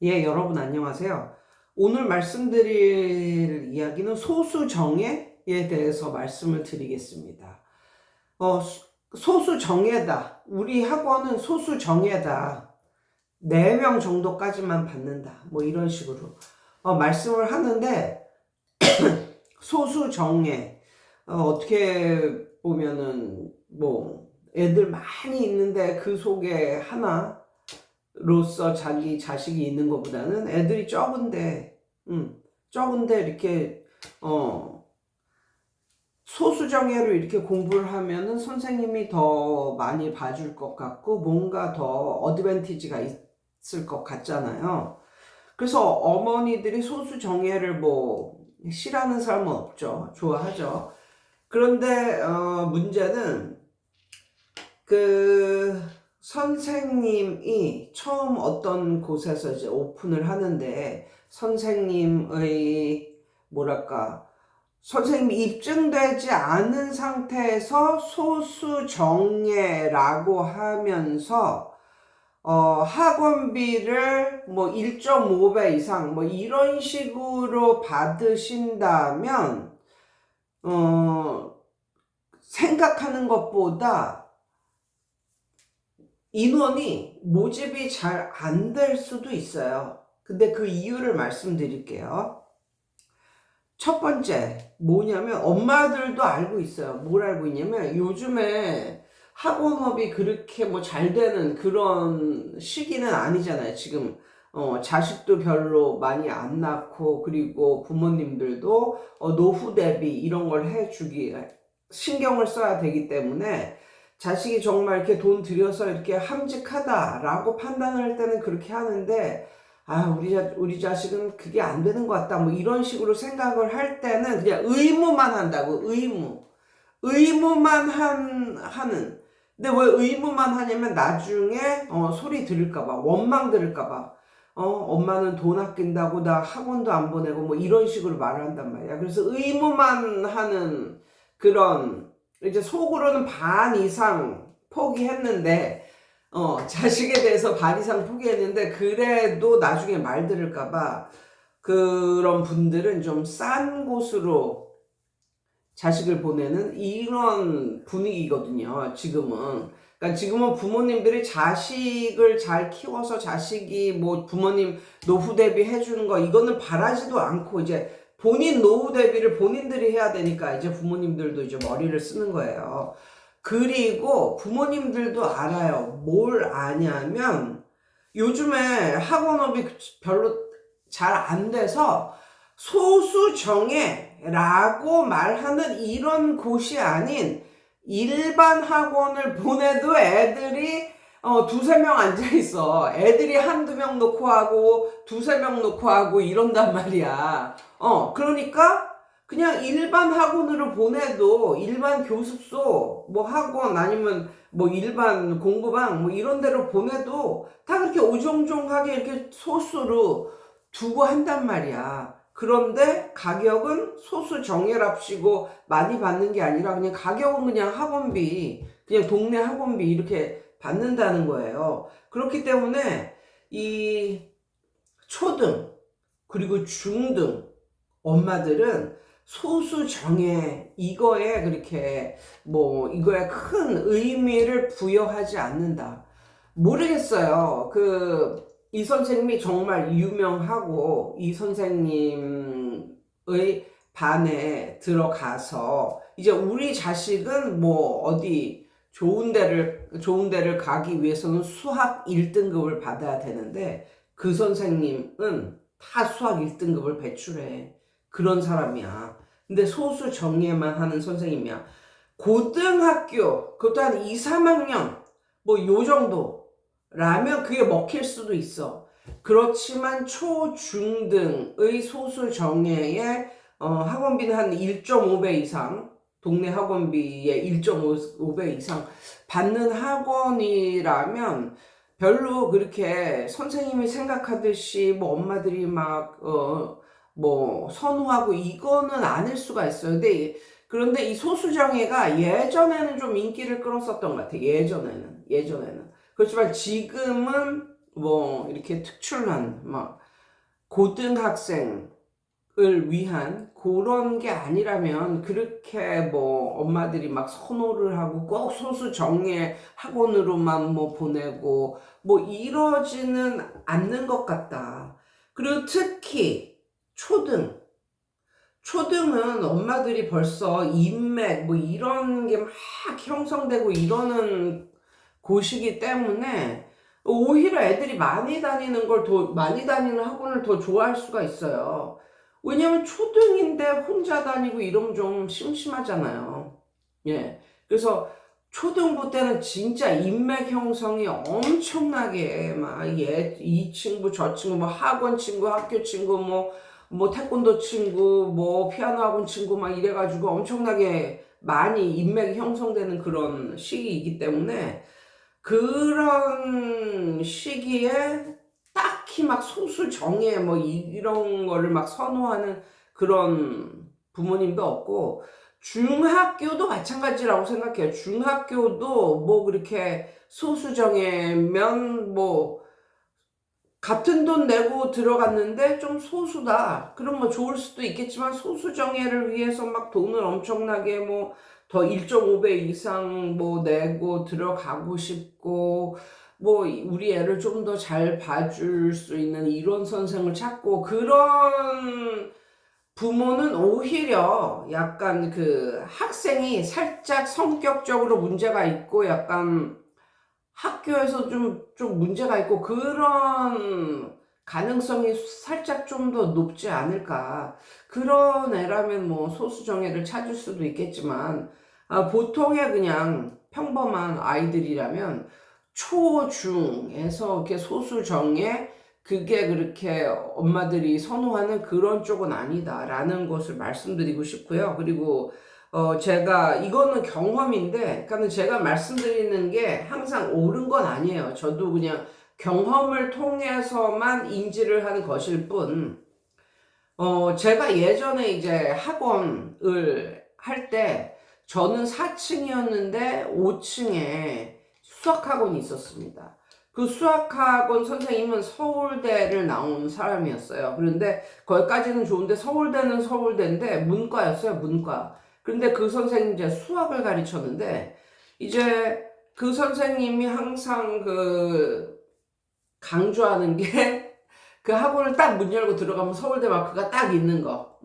예, 여러분 안녕하세요. 오늘 말씀드릴 이야기는 소수정예에 대해서 말씀을 드리겠습니다. 소수정예다. 우리 학원은 소수정예다. 4명 정도까지만 받는다. 뭐 이런 식으로 말씀을 하는데 소수정예 어떻게 보면은 뭐 애들 많이 있는데 그 속에 하나 로서 자기 자식이 있는 것보다는 애들이 적은데 이렇게 소수정예로 이렇게 공부를 하면은 선생님이 더 많이 봐줄 것 같고 뭔가 더 어드밴티지가 있을 것 같잖아요. 그래서 어머니들이 소수정예를 뭐 싫어하는 사람은 없죠. 좋아하죠. 그런데 문제는 그 선생님이 처음 어떤 곳에서 이제 오픈을 하는데 선생님의 뭐랄까 선생님이 입증되지 않은 상태에서 소수정예라고 하면서 학원비를 뭐 1.5배 이상 뭐 이런 식으로 받으신다면 생각하는 것보다 인원이 모집이 잘 안 될 수도 있어요. 근데 그 이유를 말씀드릴게요. 첫 번째 뭐냐면 엄마들도 알고 있어요. 뭘 알고 있냐면 요즘에 학원업이 그렇게 뭐 잘 되는 그런 시기는 아니잖아요. 지금 자식도 별로 많이 안 낳고 그리고 부모님들도 노후 대비 이런 걸 해주기 신경을 써야 되기 때문에 자식이 정말 이렇게 돈 들여서 이렇게 함직하다라고 판단을 할 때는 그렇게 하는데 우리 자식은 그게 안 되는 것 같다 뭐 이런 식으로 생각을 할 때는 그냥 의무만 한다고. 의무만 하는. 근데 왜 의무만 하냐면 나중에 소리 들을까봐, 원망 들을까봐. 엄마는 돈 아낀다고 나 학원도 안 보내고 뭐 이런 식으로 말을 한단 말이야. 그래서 의무만 하는 그런, 이제 속으로는 반 이상 포기했는데 자식에 대해서 반 이상 포기했는데 그래도 나중에 말 들을까봐 그런 분들은 좀 싼 곳으로 자식을 보내는 이런 분위기거든요. 그러니까 지금은 부모님들이 자식을 잘 키워서 자식이 뭐 부모님 노후 대비 해주는 거 이거는 바라지도 않고 이제 본인 노후 대비를 본인들이 해야 되니까 이제 부모님들도 이제 머리를 쓰는 거예요. 그리고 부모님들도 알아요. 뭘 아냐면 요즘에 학원업이 별로 잘 안 돼서 소수정예라고 말하는 이런 곳이 아닌 일반 학원을 보내도 애들이 두세 명 앉아있어. 애들이 한두 명 놓고 하고 두세 명 놓고 하고 이런단 말이야. 그러니까 그냥 일반 학원으로 보내도 일반 교습소 뭐 학원 아니면 뭐 일반 공부방 뭐 이런 데로 보내도 다 그렇게 오종종하게 이렇게 소수로 두고 한단 말이야. 그런데 가격은 소수 정예랍시고 많이 받는 게 아니라 그냥 가격은 그냥 학원비, 그냥 동네 학원비 이렇게 받는다는 거예요. 그렇기 때문에 이 초등 그리고 중등 엄마들은 소수 정예 이거에 그렇게 뭐 이거에 큰 의미를 부여하지 않는다. 모르겠어요. 이 선생님이 정말 유명하고 이 선생님의 반에 들어가서 이제 우리 자식은 뭐 어디 좋은 데를 가기 위해서는 수학 1등급을 받아야 되는데 그 선생님은 다 수학 1등급을 배출해. 그런 사람이야. 근데 소수 정예만 하는 선생님이야. 고등학교, 그것도 한 2, 3학년, 뭐 요 정도라면 그게 먹힐 수도 있어. 그렇지만 초, 중 등의 소수 정예의 학원비는 한 1.5배 이상, 동네 학원비의 1.5배 이상 받는 학원이라면 별로 그렇게 선생님이 생각하듯이 뭐 엄마들이 막 뭐 선호하고 이거는 아닐 수가 있어요. 그런데 이 소수정예가 예전에는 좀 인기를 끌었었던 것 같아요. 예전에는. 그렇지만 지금은 뭐 이렇게 특출난 막 고등학생을 위한 그런 게 아니라면 그렇게 뭐 엄마들이 막 선호를 하고 꼭 소수 정예 학원으로만 뭐 보내고 뭐 이러지는 않는 것 같다. 그리고 특히 초등은 엄마들이 벌써 인맥 뭐 이런 게 막 형성되고 이러는 곳이기 때문에 오히려 애들이 많이 다니는 학원을 더 좋아할 수가 있어요. 왜냐면 초등인데 혼자 다니고 이러면 좀 심심하잖아요. 예. 그래서 초등부 때는 진짜 인맥 형성이 엄청나게 막 이 친구 저 친구 뭐 학원 친구 학교 친구 뭐 태권도 친구 뭐 피아노 학원 친구 막 이래가지고 엄청나게 많이 인맥이 형성되는 그런 시기이기 때문에 그런 시기에 딱히 막 소수 정예 뭐 이런 거를 막 선호하는 그런 부모님도 없고 중학교도 마찬가지라고 생각해요. 중학교도 뭐 그렇게 소수 정예면 뭐 같은 돈 내고 들어갔는데 좀 소수다. 그럼 뭐 좋을 수도 있겠지만 소수 정예를 위해서 막 돈을 엄청나게 뭐 더 1.5배 이상 뭐 내고 들어가고 싶고 뭐 우리 애를 좀 더 잘 봐줄 수 있는 이런 선생을 찾고 그런 부모는 오히려 약간 그 학생이 살짝 성격적으로 문제가 있고 약간 학교에서 좀 문제가 있고 그런 가능성이 살짝 좀 더 높지 않을까. 그런 애라면 뭐 소수정예를 찾을 수도 있겠지만, 보통의 그냥 평범한 아이들이라면 초중에서 이렇게 소수정예, 그게 그렇게 엄마들이 선호하는 그런 쪽은 아니다라는 것을 말씀드리고 싶고요. 그리고 제가, 이거는 경험인데, 그러니까 제가 말씀드리는 게 항상 옳은 건 아니에요. 저도 그냥 경험을 통해서만 인지를 하는 것일 뿐, 제가 예전에 이제 학원을 할 때, 저는 4층이었는데 5층에 수학학원이 있었습니다. 그 수학학원 선생님은 서울대를 나온 사람이었어요. 그런데 거기까지는 좋은데 서울대는 서울대인데 문과였어요, 문과. 그런데 그 선생님이 이제 수학을 가르쳤는데 이제 그 선생님이 항상 그 강조하는 게 그 학원을 딱 문 열고 들어가면 서울대 마크가 딱 있는 거,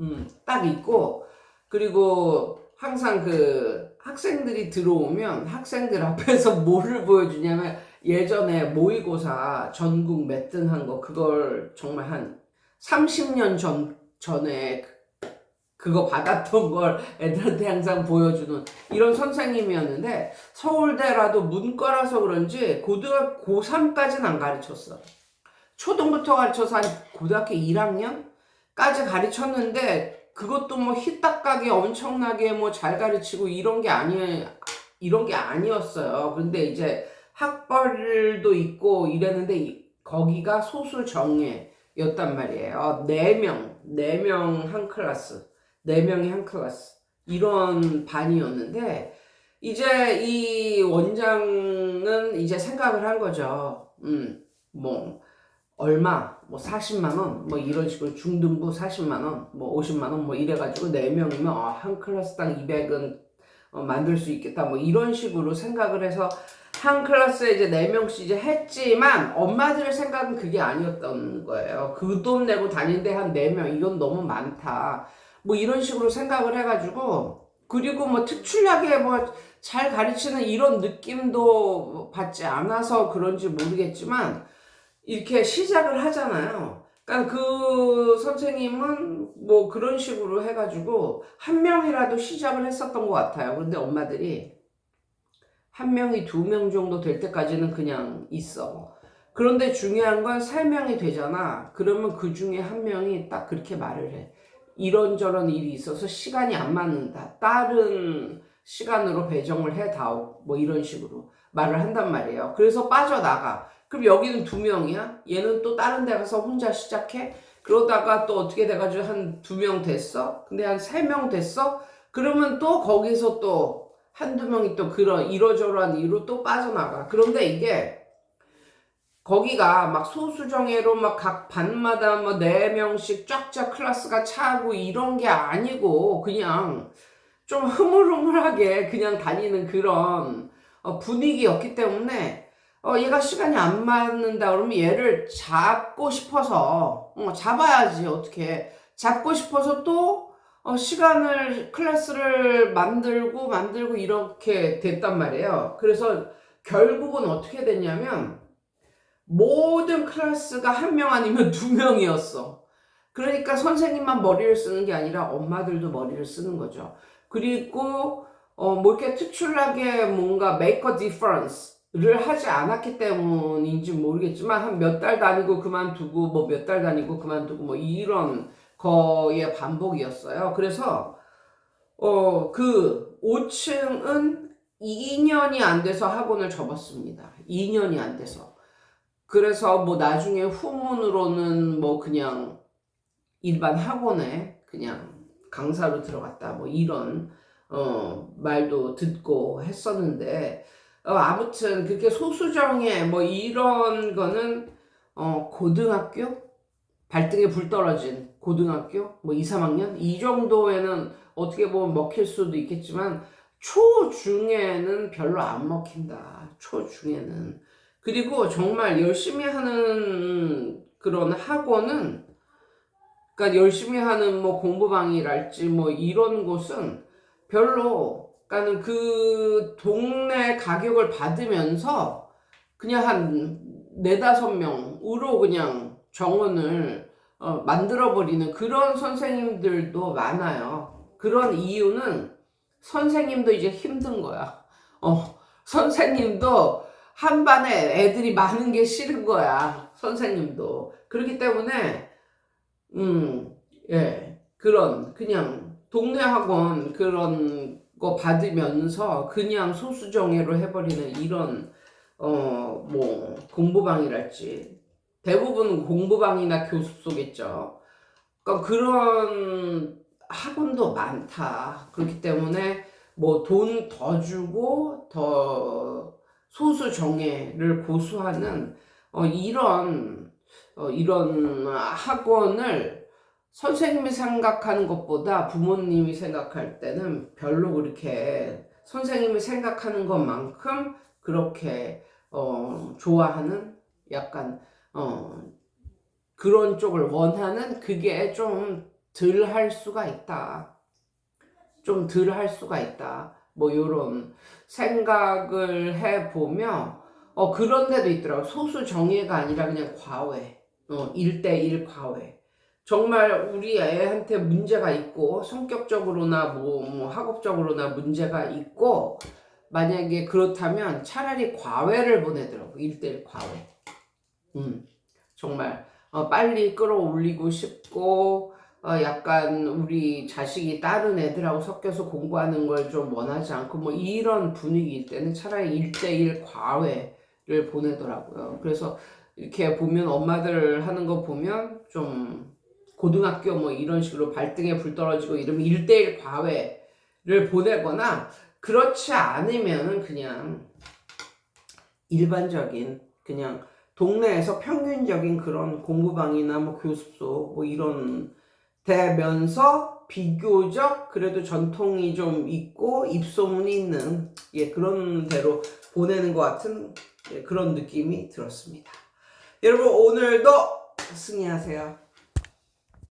딱 있고, 그리고 항상 그 학생들이 들어오면 학생들 앞에서 뭐를 보여주냐면 예전에 모의고사 전국 몇 등 한 거, 그걸 정말 한 30년 전에 그거 받았던 걸 애들한테 항상 보여주는 이런 선생님이었는데 서울대라도 문과라서 그런지 고등학교 고3까지는 안 가르쳤어. 초등부터 가르쳐서 한 고등학교 1학년까지 가르쳤는데 그것도 뭐 희딱하게 엄청나게 뭐 잘 가르치고 이런 게 아니었어요. 근데 이제 학벌도 있고 이랬는데 거기가 소수 정예였단 말이에요. 4명 한 클래스. 4명이 한 클래스. 이런 반이었는데 이제 이 원장은 이제 생각을 한 거죠. 뭐 얼마, 뭐 40만 원, 뭐 이런 식으로 중등부 40만 원, 뭐 50만 원, 뭐 이래가지고 4명이면 한 클래스당 200은 만들 수 있겠다, 뭐 이런 식으로 생각을 해서 한 클래스에 이제 4명씩 이제 했지만 엄마들의 생각은 그게 아니었던 거예요. 그 돈 내고 다니는데 한 4명, 이건 너무 많다. 뭐 이런 식으로 생각을 해가지고 그리고 뭐 특출나게 뭐 잘 가르치는 이런 느낌도 받지 않아서 그런지 모르겠지만 이렇게 시작을 하잖아요. 그러니까 그 선생님은 뭐 그런 식으로 해가지고 한 명이라도 시작을 했었던 것 같아요. 그런데 엄마들이 한 명이 2명 정도 될 때까지는 그냥 있어. 그런데 중요한 건 3명이 되잖아. 그러면 그 중에 한 명이 딱 그렇게 말을 해. 이런저런 일이 있어서 시간이 안 맞는다. 다른 시간으로 배정을 해다오. 뭐 이런 식으로 말을 한단 말이에요. 그래서 빠져나가. 그럼 여기는 2명이야? 얘는 또 다른 데 가서 혼자 시작해? 그러다가 또 어떻게 돼가지고 한 2명 됐어? 근데 한 3명 됐어? 그러면 또 거기서 또 한두 명이 또 그런 이러저러한 이유로 또 빠져나가. 그런데 이게 거기가 막 소수정예로 막 각 반마다 뭐 4명씩 쫙쫙 클래스가 차고 이런 게 아니고 그냥 좀 흐물흐물하게 그냥 다니는 그런 분위기였기 때문에 얘가 시간이 안 맞는다 그러면 얘를 잡고 싶어서 잡아야지 어떻게 잡고 싶어서 또 시간을 클래스를 만들고 이렇게 됐단 말이에요. 그래서 결국은 어떻게 됐냐면 모든 클래스가 1명 아니면 2명이었어. 그러니까 선생님만 머리를 쓰는 게 아니라 엄마들도 머리를 쓰는 거죠. 그리고 뭐 이렇게 특출나게 뭔가 make a difference를 하지 않았기 때문인지 모르겠지만 한 몇 달 다니고 그만두고 뭐 몇 달 다니고 그만두고 뭐 이런 거의 반복이었어요. 그래서 그 5층은 2년이 안 돼서 학원을 접었습니다. 2년이 안 돼서. 그래서 뭐 나중에 후문으로는 뭐 그냥 일반 학원에 그냥 강사로 들어갔다 뭐 이런 말도 듣고 했었는데 아무튼 그렇게 소수정예 뭐 이런 거는 고등학교 발등에 불 떨어진 고등학교 뭐 2, 3학년 이 정도에는 어떻게 보면 먹힐 수도 있겠지만 초중에는 별로 안 먹힌다. 초중에는. 그리고 정말 열심히 하는 그런 학원은 그러니까 열심히 하는 뭐 공부방이랄지 뭐 이런 곳은 별로 그러니까는 그 동네 가격을 받으면서 그냥 한 4~5명으로 그냥 정원을 만들어버리는 그런 선생님들도 많아요. 그런 이유는 선생님도 이제 힘든 거야. 선생님도 한 반에 애들이 많은 게 싫은 거야. 선생님도. 그렇기 때문에 예. 그냥 동네 학원 그런 거 받으면서 그냥 소수정예로 해버리는 이런 뭐 공부방이랄지 대부분 공부방이나 교습소겠죠. 그러니까 그런 학원도 많다. 그렇기 때문에 뭐 돈 더 주고 더 소수정예를 고수하는 이런 학원을 선생님이 생각하는 것보다 부모님이 생각할 때는 별로 그렇게 선생님이 생각하는 것만큼 그렇게 좋아하는 약간 그런 쪽을 원하는 그게 좀 덜 할 수가 있다. 좀 덜 할 수가 있다. 뭐 요런 생각을 해보면 그런 데도 있더라고. 소수 정예가 아니라 그냥 과외. 1대1 과외. 정말 우리 애한테 문제가 있고 성격적으로나 뭐 학업적으로나 문제가 있고 만약에 그렇다면 차라리 과외를 보내더라고. 1대1 과외. 정말 빨리 끌어올리고 싶고 약간 우리 자식이 다른 애들하고 섞여서 공부하는 걸 좀 원하지 않고 뭐 이런 분위기일 때는 차라리 1대1 과외를 보내더라고요. 그래서 이렇게 보면 엄마들 하는 거 보면 좀 고등학교 뭐 이런 식으로 발등에 불 떨어지고 이러면 1대1 과외를 보내거나 그렇지 않으면 그냥 일반적인 그냥 동네에서 평균적인 그런 공부방이나 뭐 교습소 뭐 이런 되면서 비교적 그래도 전통이 좀 있고 입소문이 있는 그런 데로 보내는 것 같은 그런 느낌이 들었습니다. 여러분 오늘도 승리하세요.